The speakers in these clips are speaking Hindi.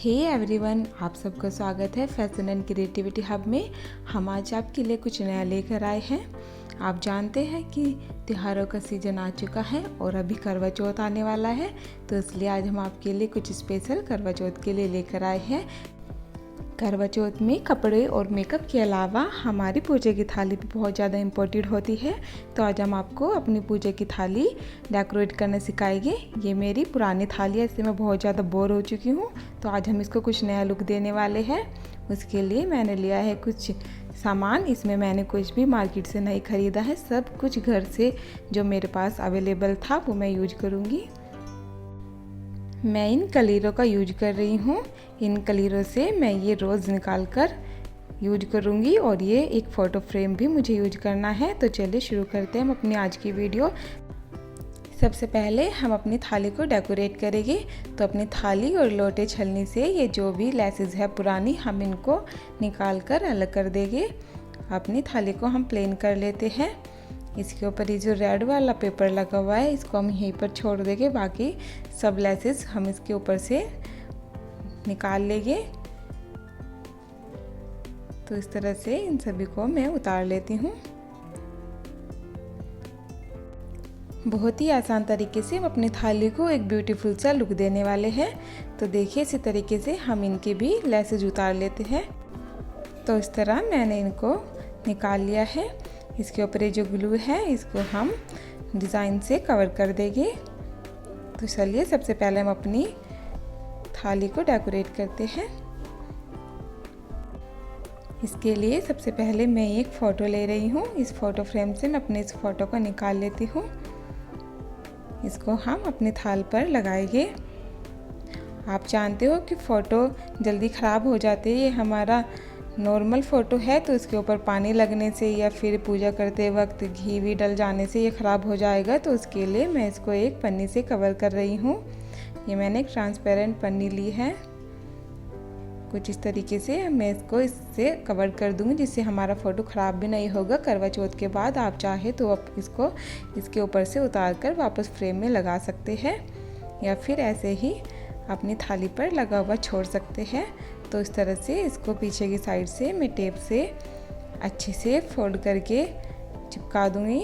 हे एवरीवन, आप सबका स्वागत है फैशन एंड क्रिएटिविटी हब में। हम आज आपके लिए कुछ नया लेकर आए हैं। आप जानते हैं कि त्योहारों का सीज़न आ चुका है और अभी करवा चौथ आने वाला है, तो इसलिए आज हम आपके लिए कुछ स्पेशल करवा चौथ के लिए लेकर आए हैं। करवा चौथ में कपड़े और मेकअप के अलावा हमारी पूजा की थाली भी बहुत ज़्यादा इम्पोर्टेंट होती है। तो आज हम आपको अपनी पूजा की थाली डेकोरेट करना सिखाएंगे। ये मेरी पुरानी थाली है, इससे मैं बहुत ज़्यादा बोर हो चुकी हूँ, तो आज हम इसको कुछ नया लुक देने वाले हैं। उसके लिए मैंने लिया है कुछ सामान। इसमें मैंने कुछ भी मार्केट से नहीं ख़रीदा है, सब कुछ घर से जो मेरे पास अवेलेबल था वो मैं यूज करूँगी। मैं इन कलीरों का यूज कर रही हूँ। इन कलीरों से मैं ये रोज़ निकाल कर यूज करूँगी और ये एक फ़ोटो फ्रेम भी मुझे यूज करना है। तो चलिए शुरू करते हैं हम अपनी आज की वीडियो। सबसे पहले हम अपनी थाली को डेकोरेट करेंगे। तो अपनी थाली और लोटे छलनी से ये जो भी लेसेस है पुरानी, हम इनको निकाल कर अलग कर देंगे। अपनी थाली को हम प्लेन कर लेते हैं। इसके ऊपर ये जो रेड वाला पेपर लगा हुआ है इसको हम यहीं पर छोड़ देंगे, बाकी सब लेसेस हम इसके ऊपर से निकाल लेंगे। तो इस तरह से इन सभी को मैं उतार लेती हूँ। बहुत ही आसान तरीके से हम अपनी थाली को एक ब्यूटीफुल सा लुक देने वाले हैं। तो देखिए, इसी तरीके से हम इनके भी लेसेस उतार लेते हैं। तो इस तरह मैंने इनको निकाल लिया है। इसके ऊपर ये जो ग्लू है इसको हम डिज़ाइन से कवर कर देंगे। तो चलिए सबसे पहले हम अपनी थाली को डेकोरेट करते हैं। इसके लिए सबसे पहले मैं एक फ़ोटो ले रही हूँ। इस फ़ोटो फ्रेम से मैं अपने इस फ़ोटो को निकाल लेती हूँ। इसको हम अपने थाल पर लगाएंगे। आप जानते हो कि फ़ोटो जल्दी ख़राब हो जाते हैं। ये हमारा नॉर्मल फ़ोटो है, तो इसके ऊपर पानी लगने से या फिर पूजा करते वक्त घी भी डल जाने से ये ख़राब हो जाएगा। तो उसके लिए मैं इसको एक पन्नी से कवर कर रही हूँ। ये मैंने एक ट्रांसपेरेंट पन्नी ली है। कुछ इस तरीके से मैं इसको इससे कवर कर दूँगी, जिससे हमारा फ़ोटो ख़राब भी नहीं होगा। करवा चौथ के बाद आप चाहे तो आप इसको इसके ऊपर से उतार कर वापस फ्रेम में लगा सकते हैं, या फिर ऐसे ही अपनी थाली पर लगा हुआ छोड़ सकते हैं। तो इस तरह से इसको पीछे की साइड से मैं टेप से अच्छे से फोल्ड करके चिपका दूंगी।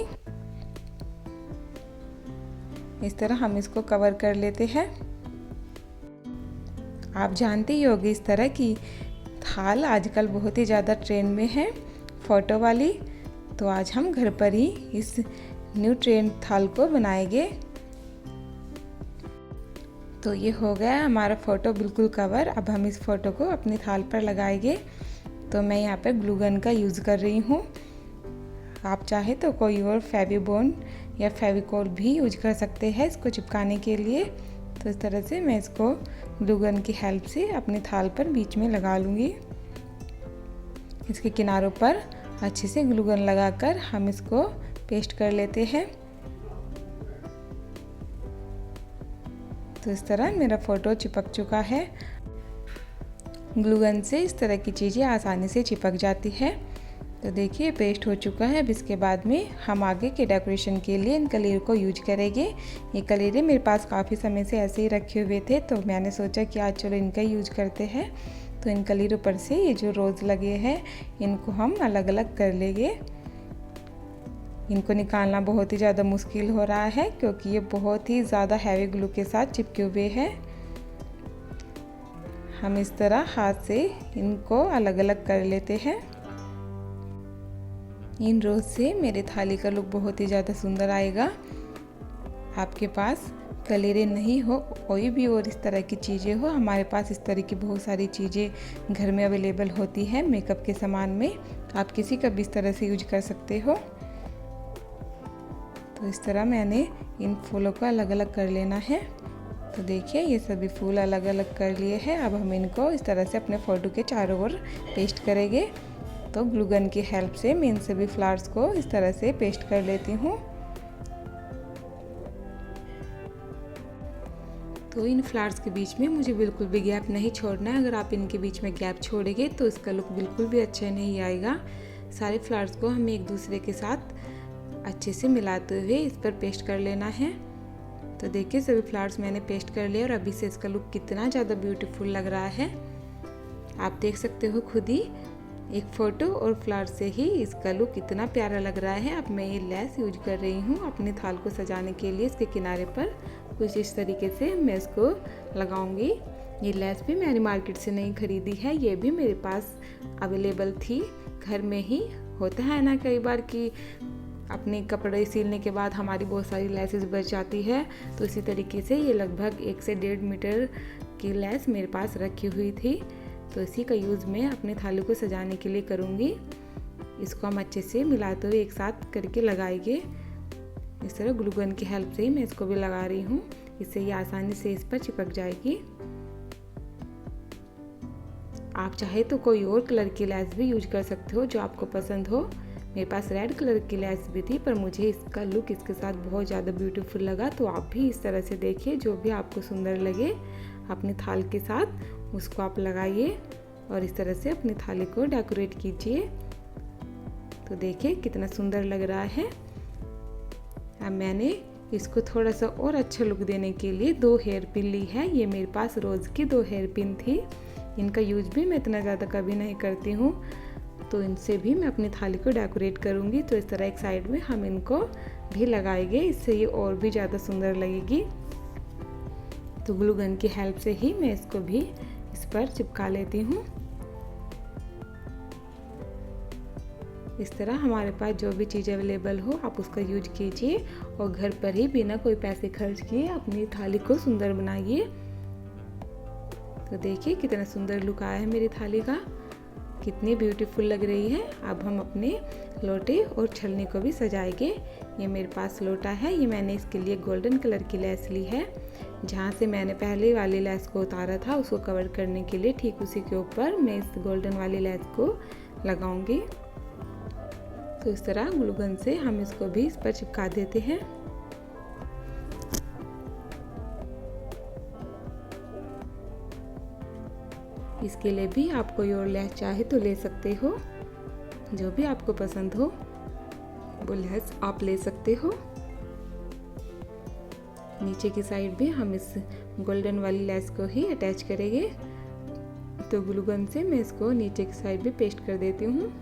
इस तरह हम इसको कवर कर लेते हैं। आप जानते ही होंगे इस तरह की थाल आजकल बहुत ही ज़्यादा ट्रेंड में है, फ़ोटो वाली। तो आज हम घर पर ही इस न्यू ट्रेंड थाल को बनाएंगे। तो ये हो गया हमारा फ़ोटो बिल्कुल कवर। अब हम इस फ़ोटो को अपनी थाल पर लगाएंगे। तो मैं यहाँ पर ग्लू गन का यूज़ कर रही हूँ। आप चाहे तो कोई और फेविबॉन्ड या फेविकोल भी यूज कर सकते हैं इसको चिपकाने के लिए। तो इस तरह से मैं इसको ग्लू गन की हेल्प से अपनी थाल पर बीच में लगा लूँगी। इसके किनारों पर अच्छे से ग्लू गन लगाकर हम इसको पेस्ट कर लेते हैं। तो इस तरह मेरा फ़ोटो चिपक चुका है। ग्लू गन से इस तरह की चीज़ें आसानी से चिपक जाती है। तो देखिए पेस्ट हो चुका है। अब इसके बाद में हम आगे के डेकोरेशन के लिए इन कलीर को यूज करेंगे। ये कलीरें मेरे पास काफ़ी समय से ऐसे ही रखे हुए थे, तो मैंने सोचा कि आज चलो इनका यूज करते हैं। तो इन कलीरों पर से ये जो रोज़ लगे हैं इनको हम अलग अलग कर लेंगे। इनको निकालना बहुत ही ज़्यादा मुश्किल हो रहा है, क्योंकि ये बहुत ही ज़्यादा हैवी ग्लू के साथ चिपके हुए हैं। हम इस तरह हाथ से इनको अलग अलग कर लेते हैं। इन रोज से मेरे थाली का लुक बहुत ही ज़्यादा सुंदर आएगा। आपके पास कलीरें नहीं हो, कोई भी और इस तरह की चीज़ें हो, हमारे पास इस तरह की बहुत सारी चीज़ें घर में अवेलेबल होती है मेकअप के सामान में। आप किसी का भी इस तरह से यूज कर सकते हो। तो इस तरह मैंने इन फूलों को अलग अलग कर लेना है। तो देखिए ये सभी फूल अलग अलग कर लिए हैं। अब हम इनको इस तरह से अपने फ़ोटो के चारों ओर पेस्ट करेंगे। तो ग्लू गन की हेल्प से मैं इन सभी फ्लावर्स को इस तरह से पेस्ट कर लेती हूँ। तो इन फ्लावर्स के बीच में मुझे बिल्कुल भी गैप नहीं छोड़ना है। अगर आप इनके बीच में गैप छोड़ेंगे तो इसका लुक बिल्कुल भी अच्छा नहीं आएगा। सारे फ्लावर्स को हमें एक दूसरे के साथ अच्छे से मिलाते हुए इस पर पेस्ट कर लेना है। तो देखिए सभी फ्लावर्स मैंने पेस्ट कर लिए और अभी से इसका लुक कितना ज़्यादा ब्यूटीफुल लग रहा है। आप देख सकते हो खुद ही एक फ़ोटो और फ्लावर से ही इसका लुक कितना प्यारा लग रहा है। अब मैं ये लेस यूज कर रही हूँ अपने थाल को सजाने के लिए। इसके किनारे पर कुछ इस तरीके से मैं इसको लगाऊंगी। ये लेस भी मैंने मार्केट से नहीं खरीदी है, ये भी मेरे पास अवेलेबल थी। घर में ही होता है ना कई बार कि अपने कपड़े सिलने के बाद हमारी बहुत सारी लेसेस बच जाती है, तो इसी तरीके से ये लगभग 1 से 1.5 मीटर की लेस मेरे पास रखी हुई थी। तो इसी का यूज़ मैं अपने थाली को सजाने के लिए करूँगी। इसको हम अच्छे से मिलाते हुए एक साथ करके लगाएंगे। इस तरह ग्लू गन की हेल्प से ही मैं इसको भी लगा रही हूँ, इससे ये आसानी से इस पर चिपक जाएगी। आप चाहे तो कोई और कलर की लेस भी यूज कर सकते हो जो आपको पसंद हो। मेरे पास रेड कलर की लेस भी थी, पर मुझे इसका लुक इसके साथ बहुत ज़्यादा ब्यूटीफुल लगा। तो आप भी इस तरह से देखिए, जो भी आपको सुंदर लगे अपने थाल के साथ उसको आप लगाइए और इस तरह से अपनी थाली को डेकोरेट कीजिए। तो देखिए कितना सुंदर लग रहा है। अब मैंने इसको थोड़ा सा और अच्छा लुक देने के लिए 2 हेयर पिन ली है। ये मेरे पास रोज़ की 2 हेयर पिन थी। इनका यूज भी मैं इतना ज़्यादा कभी नहीं करती हूँ, तो इनसे भी मैं अपनी थाली को डेकोरेट करूँगी। तो इस तरह एक साइड में हम इनको भी लगाएंगे, इससे ये और भी ज़्यादा सुंदर लगेगी। तो ग्लू गन की हेल्प से ही मैं इसको भी इस पर चिपका लेती हूँ। इस तरह हमारे पास जो भी चीज़ अवेलेबल हो आप उसका यूज कीजिए और घर पर ही बिना कोई पैसे खर्च किए अपनी थाली को सुंदर बनाइए। तो देखिए कितना सुंदर लुक आया है मेरी थाली का, कितनी ब्यूटीफुल लग रही है। अब हम अपने लोटे और छलनी को भी सजाएंगे। ये मेरे पास लोटा है, ये मैंने इसके लिए गोल्डन कलर की लेस ली है। जहाँ से मैंने पहले वाली लेस को उतारा था उसको कवर करने के लिए ठीक उसी के ऊपर मैं इस गोल्डन वाली लेस को लगाऊंगी। तो इस तरह ग्लू गन से हम इसको भी इस पर चिपका देते हैं। इसके लिए भी आप कोई और लेस चाहे तो ले सकते हो, जो भी आपको पसंद हो वो लेस आप ले सकते हो। नीचे की साइड भी हम इस गोल्डन वाली लेस को ही अटैच करेंगे। तो ग्लू गन से मैं इसको नीचे की साइड भी पेस्ट कर देती हूँ।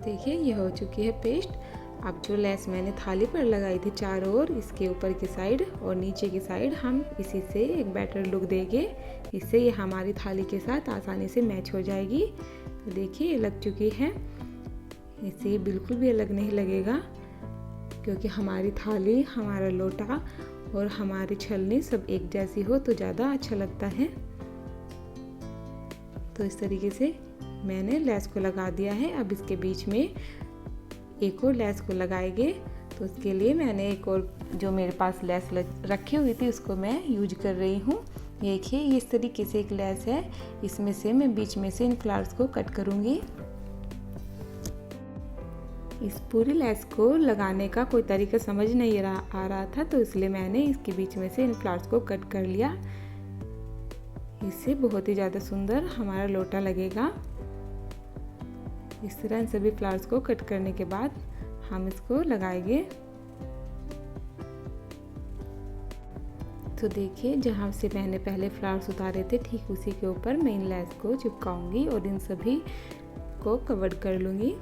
देखिए ये हो चुकी है पेस्ट। अब जो लेस मैंने थाली पर लगाई थी चारों ओर, इसके ऊपर की साइड और नीचे की साइड हम इसी से एक बेटर लुक देंगे। इससे ये हमारी थाली के साथ आसानी से मैच हो जाएगी। तो देखिए ये लग चुकी है। इससे ये बिल्कुल भी अलग नहीं लगेगा, क्योंकि हमारी थाली, हमारा लोटा और हमारी छलनी सब एक जैसी हो तो ज़्यादा अच्छा लगता है। तो इस तरीके से मैंने लेस को लगा दिया है। अब इसके बीच में एक और लेस को लगाएंगे। तो उसके लिए मैंने एक और जो मेरे पास लेस रखी हुई थी उसको मैं यूज कर रही हूँ। देखिए इस तरीके से एक लेस है, इसमें से मैं बीच में से इन फ्लावर्स को कट करूँगी। इस पूरी लेस को लगाने का कोई तरीका समझ नहीं आ रहा था, तो इसलिए मैंने इसके बीच में से इन फ्लावर्स को कट कर लिया। इससे बहुत ही ज़्यादा सुंदर हमारा लोटा लगेगा। इस तरह इन सभी फ्लावर्स को कट करने के बाद हम इसको लगाएंगे। तो देखिए जहाँ से मैंने पहले फ्लावर्स उतारे थे ठीक उसी के ऊपर मैं इन लेस को चिपकाऊंगी और इन सभी को कवर कर लूँगी।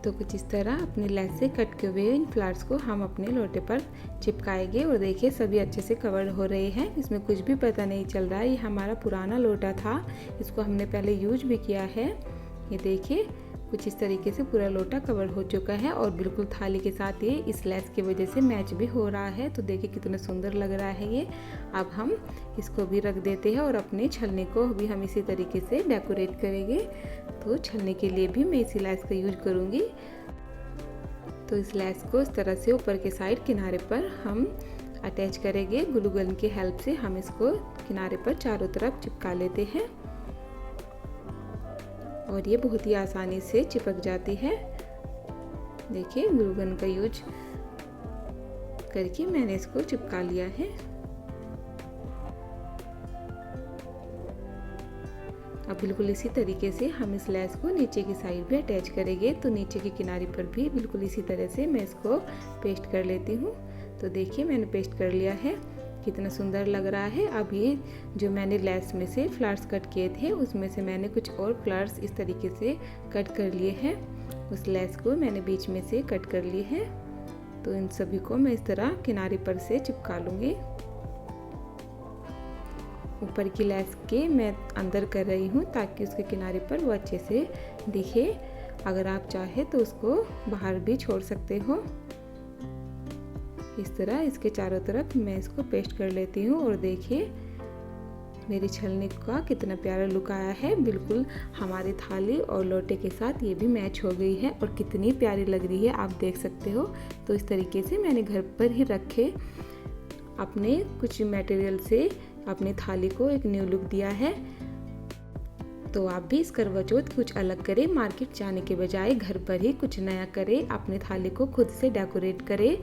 तो कुछ इस तरह अपनी लेस से कट के हुए इन फ्लावर्स को हम अपने लोटे पर चिपकाएंगे। और देखिए सभी अच्छे से कवर हो रहे हैं, इसमें कुछ भी पता नहीं चल रहा है। ये हमारा पुराना लोटा था, इसको हमने पहले यूज भी किया है। ये देखिए कुछ इस तरीके से पूरा लोटा कवर हो चुका है और बिल्कुल थाली के साथ ये इस लेस की वजह से मैच भी हो रहा है। तो देखिए कितना सुंदर लग रहा है ये। अब हम इसको भी रख देते हैं और अपने छलनी को भी हम इसी तरीके से डेकोरेट करेंगे। तो छलनी के लिए भी मैं इसी लेस का यूज करूँगी। तो इस लेस को इस तरह से ऊपर के साइड किनारे पर हम अटैच करेंगे। ग्लू गन की हेल्प से हम इसको किनारे पर चारों तरफ चिपका लेते हैं और ये बहुत ही आसानी से चिपक जाती है। देखिए ग्लू गन का यूज करके मैंने इसको चिपका लिया है। अब बिल्कुल इसी तरीके से हम इस लेस को नीचे की साइड भी अटैच करेंगे। तो नीचे की किनारे पर भी बिल्कुल इसी तरह से मैं इसको पेस्ट कर लेती हूँ। तो देखिए मैंने पेस्ट कर लिया है, कितना सुंदर लग रहा है। अब ये जो मैंने लेस में से फ्लावर्स कट किए थे उसमें से मैंने कुछ और फ्लावर्स इस तरीके से कट कर लिए हैं। उस लेस को मैंने बीच में से कट कर लिए हैं। तो इन सभी को मैं इस तरह किनारे पर से चिपका लूँगी। ऊपर की लेस के मैं अंदर कर रही हूँ ताकि उसके किनारे पर वो अच्छे से दिखे। अगर आप चाहे तो उसको बाहर भी छोड़ सकते हो। इस तरह इसके चारों तरफ मैं इसको पेस्ट कर लेती हूँ। और देखिए मेरी छलनी का कितना प्यारा लुक आया है। बिल्कुल हमारी थाली और लोटे के साथ ये भी मैच हो गई है और कितनी प्यारी लग रही है, आप देख सकते हो। तो इस तरीके से मैंने घर पर ही रखे अपने कुछ मटेरियल से अपनी थाली को एक न्यू लुक दिया है। तो आप भी इस करवा चौथ कुछ अलग करें, मार्केट जाने के बजाय घर पर ही कुछ नया करें, अपनी थाली को खुद से डेकोरेट करें।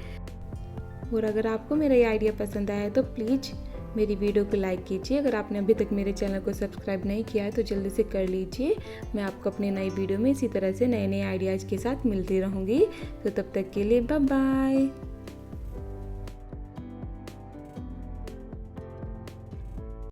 और अगर आपको मेरा ये आइडिया पसंद आया तो प्लीज़ मेरी वीडियो को लाइक कीजिए। अगर आपने अभी तक मेरे चैनल को सब्सक्राइब नहीं किया है तो जल्दी से कर लीजिए। मैं आपको अपनी नई वीडियो में इसी तरह से नए नए आइडियाज़ के साथ मिलती रहूँगी। तो तब तक के लिए बाय बाय।